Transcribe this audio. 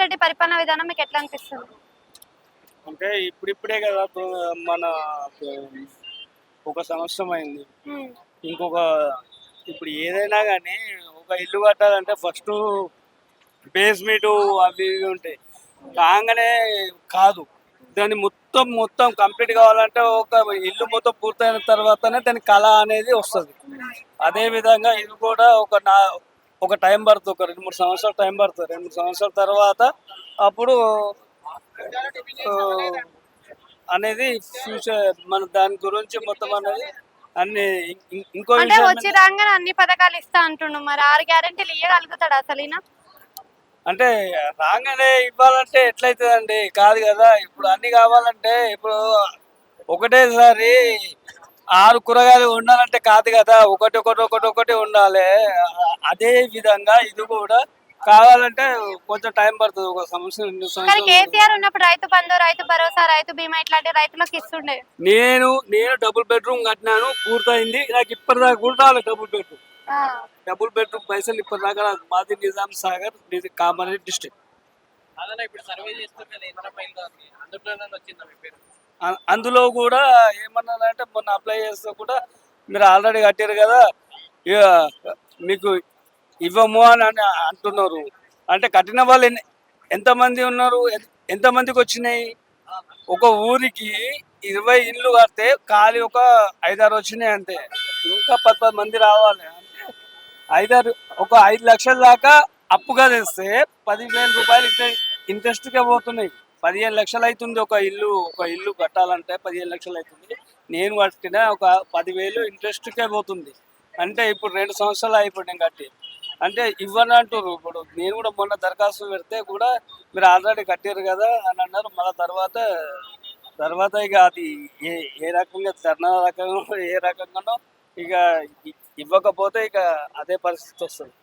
రెడ్డి పరిపాలన విధానం మీకు ఎట్లా అనిపిస్తుంది? అంటే ఇప్పుడిప్పుడే కదా మన ఒక సంవత్సరం అయింది. హ్మ్. ఇంకొక ఇప్పుడు ఏదైనా కానీ ఒక ఇల్లు కట్టాలంటే ఫస్ట్ బేస్మెంట్ అవి ఇవి ఉంటాయి. కాగానే కాదు, దాన్ని మొత్తం కంప్లీట్ కావాలంటే ఒక ఇల్లు మొత్తం పూర్తయిన తర్వాతనే దాని కళ అనేది వస్తుంది. అదే విధంగా ఇది కూడా ఒక టైం పడుతుంది, ఒక 2-3 సంవత్సరాలు టైం పడుతుంది. 2-3 సంవత్సరాల తర్వాత అప్పుడు ఆ, అనేది ఫ్యూచర్ మన దాని గురించి మొత్తం అనేది అన్ని ఇంకో అంటే విషయం వచ్చి రాగానే అన్ని పథకాలు ఇస్తా అంటుండు, మరి 6 గ్యారెంటీలు ఇయ్యగలుగుతాడు అసలు ఈయన? అంటే రాగానే ఇవ్వాలంటే ఎట్లయితుందండి, కాదు కదా. ఇప్పుడు అన్ని కావాలంటే ఇప్పుడు ఒకటేసారి 6 కూరగాయలు ఉండాలంటే కాదు కదా, ఒకటి ఒకటి ఒకటి ఒకటి ఉండాలి. అదే విధంగా ఇది కూడా కావాలంటే కొంచెం టైం పడుతుంది, ఒక సంవత్సరం 2 కానీ సంవత్సరాలు. కేసీఆర్ ఉన్నప్పుడు రైతు బంధు, రైతు భరోసా, రైతు బీమా ఇట్లాంటి రైతులకు ఇస్తుండే. నేను డబుల్ బెడ్రూమ్ కట్టినాను, పూర్తయింది. నాకు ఇప్పటిదాకా కూడా రాలేదు డబుల్ బెడ్రూమ్. ఆ, డబుల్ బెడ్రూమ్ పైసలు ఇప్పటిదాకా రాదు. మాది నిజాం సాగర్, కామారెడ్డి డిస్ట్రిక్ట్. ఇప్పుడు సర్వే చేస్తుంటే ఇంద్ర పైన అందులోనే వచ్చిందా మీ పేరు? అందులో కూడా ఏమన్నారంటే మొన్న అప్లై చేస్తే కూడా మీరు ఆల్రెడీ కట్టారు కదా, ఇక మీకు ఇవ్వము అని అంటున్నారు. అంటే కట్టిన వాళ్ళు ఎంతమంది ఉన్నారు, ఎంతమందికి వచ్చినాయి? ఒక ఊరికి 20 ఇళ్ళు కడితే ఖాళీ ఒక 5-6 వచ్చినాయి అంతే. ఇంకా 10 మంది రావాలి అంటే 5-6 ఒక 5 లక్షల దాకా అప్పుగా తెస్తే 10,000 రూపాయలు ఇంట్రెస్ట్కే పోతున్నాయి. 15 లక్షలు అవుతుంది ఒక ఇల్లు కట్టాలంటే 15 లక్షలు అవుతుంది. నేను కట్టిన ఒక 10,000 ఇంట్రెస్ట్కే పోతుంది. అంటే ఇప్పుడు 2 సంవత్సరాలు అయిపోయి నేను కట్టి. అంటే ఇవ్వని అంటారు. ఇప్పుడు నేను కూడా మొన్న దరఖాస్తు పెడితే కూడా మీరు ఆల్రెడీ కట్టారు కదా అని అన్నారు. మళ్ళీ తర్వాత ఇక అది ఏ ఏ రకంగా ధర్నా రకంగా ఏ రకంగానో ఇక ఇవ్వకపోతే ఇక అదే పరిస్థితి వస్తుంది.